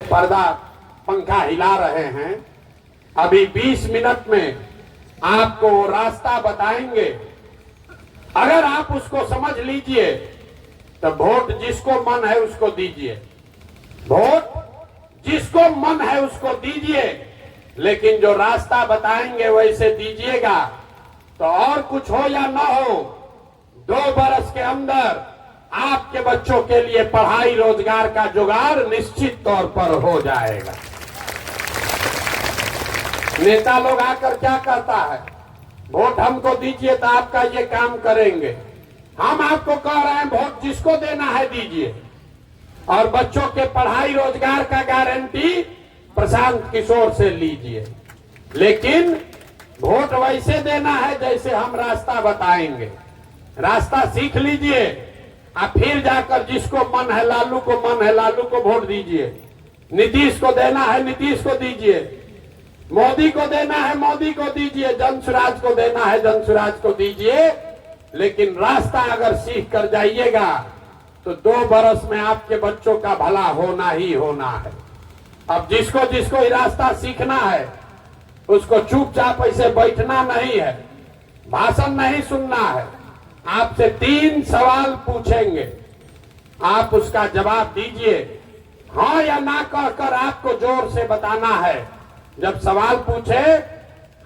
पर्दा पंखा हिला रहे हैं। अभी 20 मिनट में आपको रास्ता बताएंगे। अगर आप उसको समझ लीजिए तो वोट जिसको मन है उसको दीजिए, वोट जिसको मन है उसको दीजिए, लेकिन जो रास्ता बताएंगे वैसे दीजिएगा। तो और कुछ हो या ना हो, 2 बरस के अंदर आपके बच्चों के लिए पढ़ाई रोजगार का जुगाड़ निश्चित तौर पर हो जाएगा। नेता लोग आकर क्या कहता है, वोट हमको दीजिए तो आपका ये काम करेंगे। हम आपको कह रहे हैं वोट जिसको देना है दीजिए, और बच्चों के पढ़ाई रोजगार का गारंटी प्रशांत किशोर से लीजिए। लेकिन वोट वैसे देना है जैसे हम रास्ता बताएंगे। रास्ता सीख लीजिए, आप फिर जाकर जिसको मन है, लालू को मन है लालू को वोट दीजिए, नीतीश को देना है नीतीश को दीजिए, मोदी को देना है मोदी को दीजिए, जनसुराज को देना है जनसुराज को दीजिए। लेकिन रास्ता अगर सीख कर जाइएगा तो 2 बरस में आपके बच्चों का भला होना ही होना है। अब जिसको जिसको ये रास्ता सीखना है उसको चुपचाप ऐसे बैठना नहीं है, भाषण नहीं सुनना है। आपसे 3 सवाल पूछेंगे, आप उसका जवाब दीजिए। हाँ या ना कहकर आपको जोर से बताना है। जब सवाल पूछे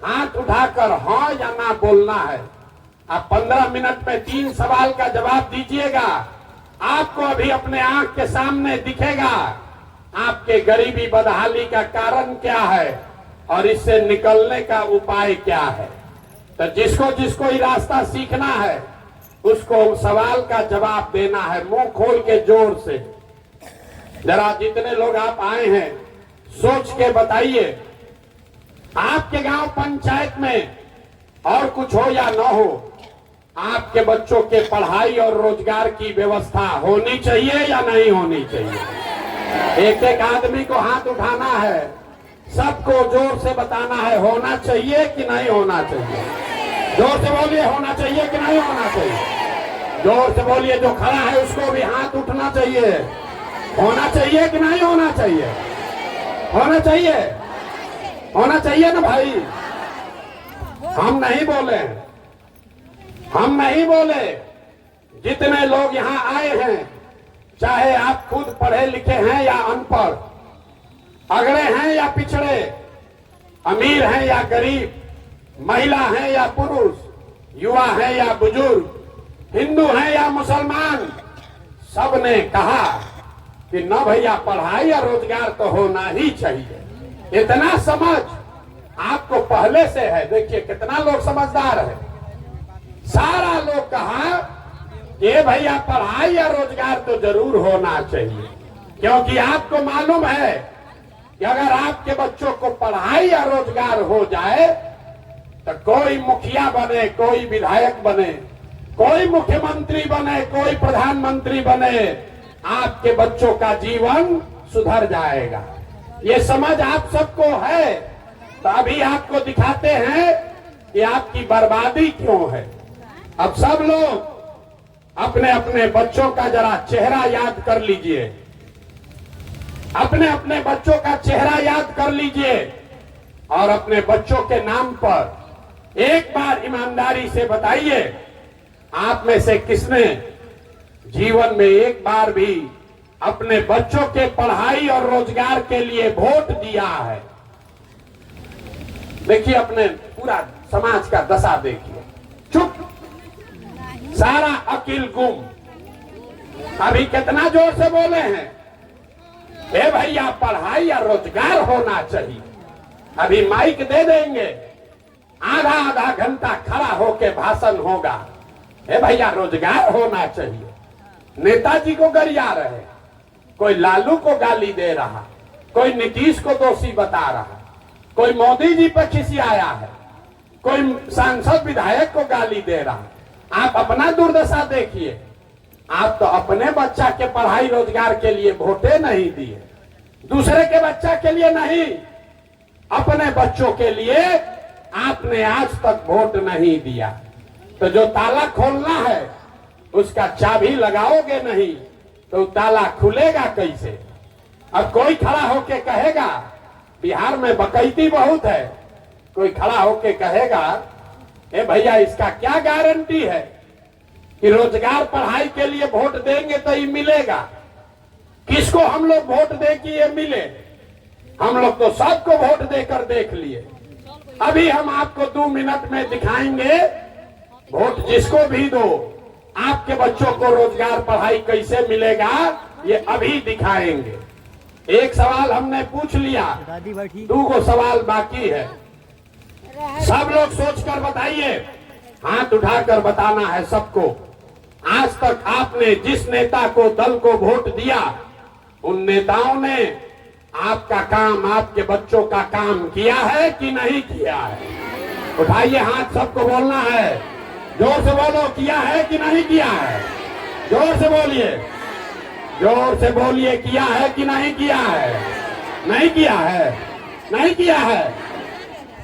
हाथ उठाकर हाँ या ना बोलना है। आप 15 मिनट में 3 सवाल का जवाब दीजिएगा। आपको अभी अपने आंख के सामने दिखेगा आपके गरीबी बदहाली का कारण क्या है और इससे निकलने का उपाय क्या है। तो जिसको जिसको ये रास्ता सीखना है उसको सवाल का जवाब देना है, मुंह खोल के जोर से। जरा जितने लोग आप आए हैं सोच के बताइए, आपके गांव पंचायत में और कुछ हो या न हो, आपके बच्चों के पढ़ाई और रोजगार की व्यवस्था होनी चाहिए या नहीं होनी चाहिए। एक एक आदमी को हाथ उठाना है, सबको जोर से बताना है होना चाहिए कि नहीं होना चाहिए। जोर से बोलिए होना चाहिए कि नहीं होना चाहिए। जोर से बोलिए, जो खड़ा है उसको भी हाथ उठना चाहिए। होना चाहिए कि नहीं होना चाहिए। होना चाहिए, होना चाहिए ना भाई। हम नहीं बोले, हम नहीं बोले। जितने लोग यहाँ आए हैं, चाहे आप खुद पढ़े लिखे हैं या अनपढ़, अगड़े हैं या पिछड़े, अमीर हैं या गरीब, महिला हैं या पुरुष, युवा हैं या बुजुर्ग, हिंदू हैं या मुसलमान, सबने कहा कि न भैया पढ़ाई और रोजगार तो होना ही चाहिए। इतना समझ आपको पहले से है। देखिए कितना लोग समझदार है। सारा लोग कहा कि भैया पढ़ाई या रोजगार तो जरूर होना चाहिए, क्योंकि आपको मालूम है कि अगर आपके बच्चों को पढ़ाई या रोजगार हो जाए तो कोई मुखिया बने, कोई विधायक बने, कोई मुख्यमंत्री बने, कोई प्रधानमंत्री बने, आपके बच्चों का जीवन सुधर जाएगा। ये समझ आप सबको है, तो अभी आपको दिखाते हैं कि आपकी बर्बादी क्यों है। अब सब लोग अपने अपने बच्चों का जरा चेहरा याद कर लीजिए, अपने अपने बच्चों का चेहरा याद कर लीजिए और अपने बच्चों के नाम पर एक बार ईमानदारी से बताइए, आप में से किसने जीवन में एक बार भी अपने बच्चों के पढ़ाई और रोजगार के लिए वोट दिया है। देखिए अपने पूरा समाज का दशा देखिए, चुप, सारा अकिल गुम। अभी कितना जोर से बोले हैं, हे भैया पढ़ाई या रोजगार होना चाहिए। अभी माइक दे देंगे, आधा आधा घंटा खड़ा होके भाषण होगा, हे भैया रोजगार होना चाहिए। नेताजी को गरिया रहे, कोई लालू को गाली दे रहा, कोई नीतीश को दोषी बता रहा, कोई मोदी जी पर खिसियाया है, कोई सांसद विधायक को गाली दे रहा। आप अपना दुर्दशा देखिए। आप तो अपने बच्चा के पढ़ाई रोजगार के लिए वोटे नहीं दिए, दूसरे के बच्चा के लिए नहीं, अपने बच्चों के लिए आपने आज तक वोट नहीं दिया। तो जो ताला खोलना है उसका चाबी लगाओगे नहीं तो ताला खुलेगा कैसे। अब कोई खड़ा होके कहेगा बिहार में बकैती बहुत है, कोई खड़ा होके कहेगा ए भैया इसका क्या गारंटी है कि रोजगार पढ़ाई के लिए वोट देंगे तो ये मिलेगा। किसको हम लोग वोट दे कि ये मिले? हम लोग तो सबको वोट देकर देख लिए। अभी हम आपको 2 मिनट में दिखाएंगे वोट जिसको भी दो आपके बच्चों को रोजगार पढ़ाई कैसे मिलेगा, ये अभी दिखाएंगे। एक सवाल हमने पूछ लिया, 2 सवाल बाकी है। सब लोग सोचकर बताइए, हाथ उठाकर बताना है सबको। आज तक आपने जिस नेता को दल को वोट दिया उन नेताओं ने आपका काम, आपके बच्चों का काम किया है कि नहीं किया है? उठाइए हाथ, सबको बोलना है। जोर से बोलो, किया है कि नहीं किया है? जोर से बोलिए, जोर से बोलिए, किया है कि नहीं किया है? नहीं किया है, नहीं किया है।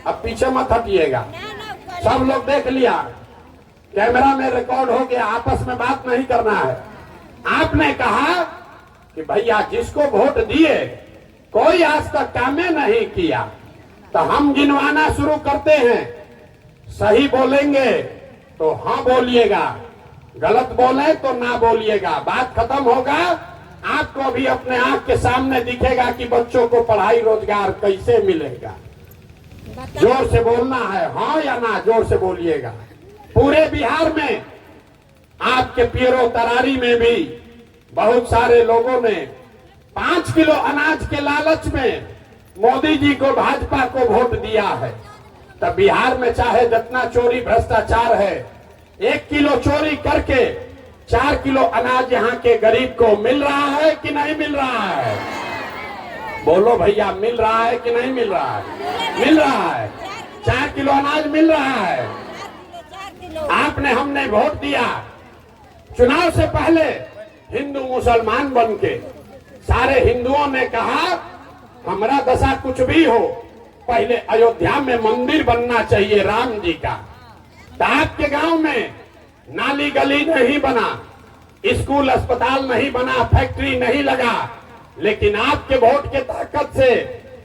अब पीछे मत हटिएगा, सब लोग देख लिया, कैमरा में रिकॉर्ड हो गया, आपस में बात नहीं करना है। आपने कहा कि भैया जिसको वोट दिए कोई आज तक कामें नहीं किया, तो हम गिनवाना शुरू करते हैं। सही बोलेंगे तो हाँ बोलिएगा, गलत बोले तो ना बोलिएगा। बात खत्म होगा, आपको भी अपने आंख के सामने दिखेगा कि बच्चों को पढ़ाई रोजगार कैसे मिलेगा। जोर से बोलना है, हाँ या ना, जोर से बोलिएगा। पूरे बिहार में, आपके पीरो तरारी में भी बहुत सारे लोगों ने 5 किलो अनाज के लालच में मोदी जी को, भाजपा को वोट दिया है। तब बिहार में चाहे जितना चोरी भ्रष्टाचार है, 1 किलो चोरी करके 4 किलो अनाज यहाँ के गरीब को मिल रहा है कि नहीं मिल रहा है? बोलो भैया, मिल रहा है कि नहीं मिल रहा है? मिल रहा है, 4 किलो अनाज मिल रहा है। आपने, हमने वोट दिया, चुनाव से पहले हिंदू मुसलमान बनके सारे हिंदुओं ने कहा हमारा दशा कुछ भी हो, पहले अयोध्या में मंदिर बनना चाहिए राम जी का। तो आपके गांव में नाली गली नहीं बना, स्कूल अस्पताल नहीं बना, फैक्ट्री नहीं लगा, लेकिन आपके वोट के ताकत से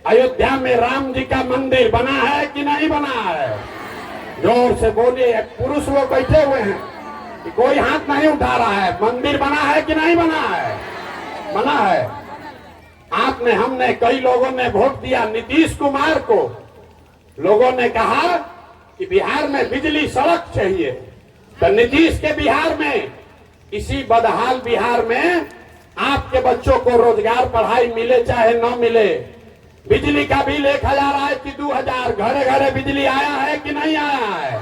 अयोध्या में राम जी का मंदिर बना है कि नहीं बना है? जोर से बोलिए, पुरुष लोग बैठे हुए हैं कि कोई हाथ नहीं उठा रहा है। मंदिर बना है कि नहीं बना है? बना है। आपने, हमने, कई लोगों ने वोट दिया नीतीश कुमार को। लोगों ने कहा कि बिहार में बिजली सड़क चाहिए, तो नीतीश के बिहार में, इसी बदहाल बिहार में आपके बच्चों को रोजगार पढ़ाई मिले चाहे न मिले। बिजली का बिल 1000 आए कि 2000, घरे घरे बिजली आया है कि नहीं आया है?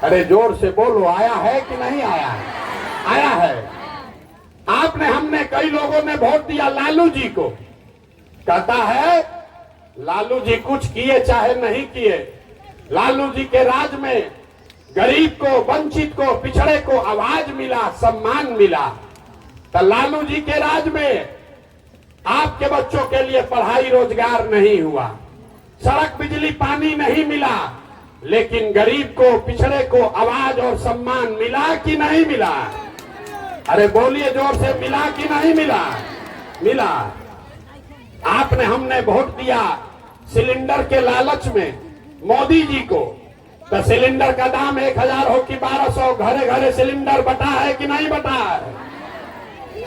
अरे जोर से बोलो, आया है कि नहीं आया है? आया है। आपने, हमने, कई लोगों ने वोट दिया लालू जी को। कहता है लालू जी कुछ किए चाहे नहीं किए, लालू जी के राज में गरीब को, वंचित को, पिछड़े को आवाज मिला, सम्मान मिला। तो लालू जी के राज में आपके बच्चों के लिए पढ़ाई रोजगार नहीं हुआ, सड़क बिजली पानी नहीं मिला, लेकिन गरीब को, पिछड़े को आवाज और सम्मान मिला कि नहीं मिला? अरे बोलिए जोर से, मिला कि नहीं मिला? मिला। आपने, हमने वोट दिया सिलेंडर के लालच में मोदी जी को। तो सिलेंडर का दाम 1000 हो कि 1200, घरे घरे सिलेंडर बटा है कि नहीं बटा है?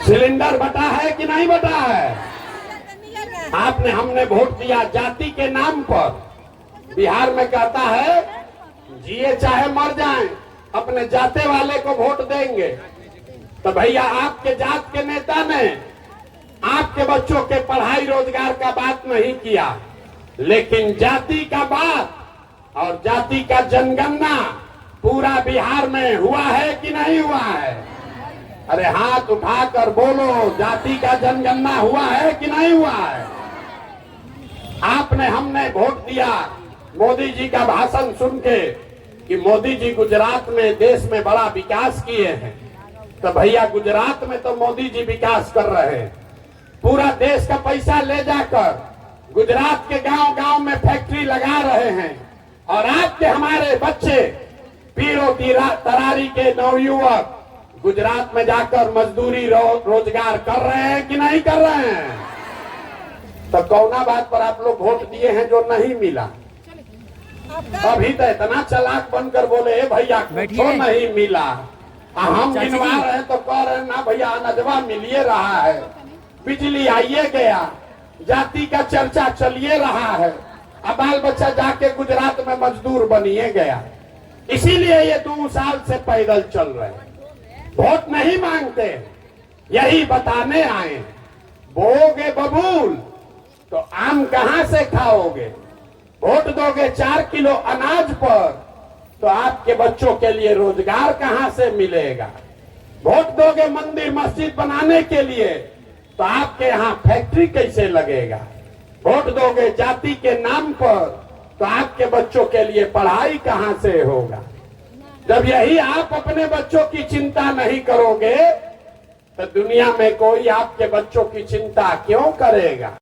सिलेंडर बटा है कि नहीं बटा है? आपने, हमने वोट दिया जाति के नाम पर। बिहार में कहता है जिए चाहे मर जाएं, अपने जाते वाले को वोट देंगे। तो भैया आपके जात के नेता ने आपके बच्चों के पढ़ाई रोजगार का बात नहीं किया, लेकिन जाति का बात और जाति का जनगणना पूरा बिहार में हुआ है कि नहीं हुआ है? अरे हाथ उठाकर बोलो, जाति का जनगणना हुआ है कि नहीं हुआ है? आपने, हमने वोट दिया मोदी जी का भाषण सुन के कि मोदी जी गुजरात में, देश में बड़ा विकास किए हैं। तो भैया गुजरात में तो मोदी जी विकास कर रहे हैं, पूरा देश का पैसा ले जाकर गुजरात के गांव गांव में फैक्ट्री लगा रहे हैं। और आपके, हमारे बच्चे, पीरो तरारी के नवयुवक गुजरात में जाकर मजदूरी रोजगार कर रहे हैं कि नहीं कर रहे हैं? तो कौना बात पर आप लोग वोट दिए हैं जो नहीं मिला? अभी तो इतना चालाक बनकर बोले भैया तो नहीं मिला, हम गिनवा रहे तो कह रहे ना भैया अनजवा मिलिए रहा है, बिजली आइए गया, जाति का चर्चा चलिए रहा है, अब बाल बच्चा जाके गुजरात में मजदूर बनिए गया। इसीलिए ये 2 साल से पैदल चल रहे हैं, वोट नहीं मांगते, यही बताने आए। बोगे बबूल तो आम कहां से खाओगे? वोट दोगे 4 किलो अनाज पर तो आपके बच्चों के लिए रोजगार कहां से मिलेगा? वोट दोगे मंदिर मस्जिद बनाने के लिए तो आपके यहाँ फैक्ट्री कैसे लगेगा? वोट दोगे जाति के नाम पर तो आपके बच्चों के लिए पढ़ाई कहां से होगा? जब यही आप अपने बच्चों की चिंता नहीं करोगे तो दुनिया में कोई आपके बच्चों की चिंता क्यों करेगा?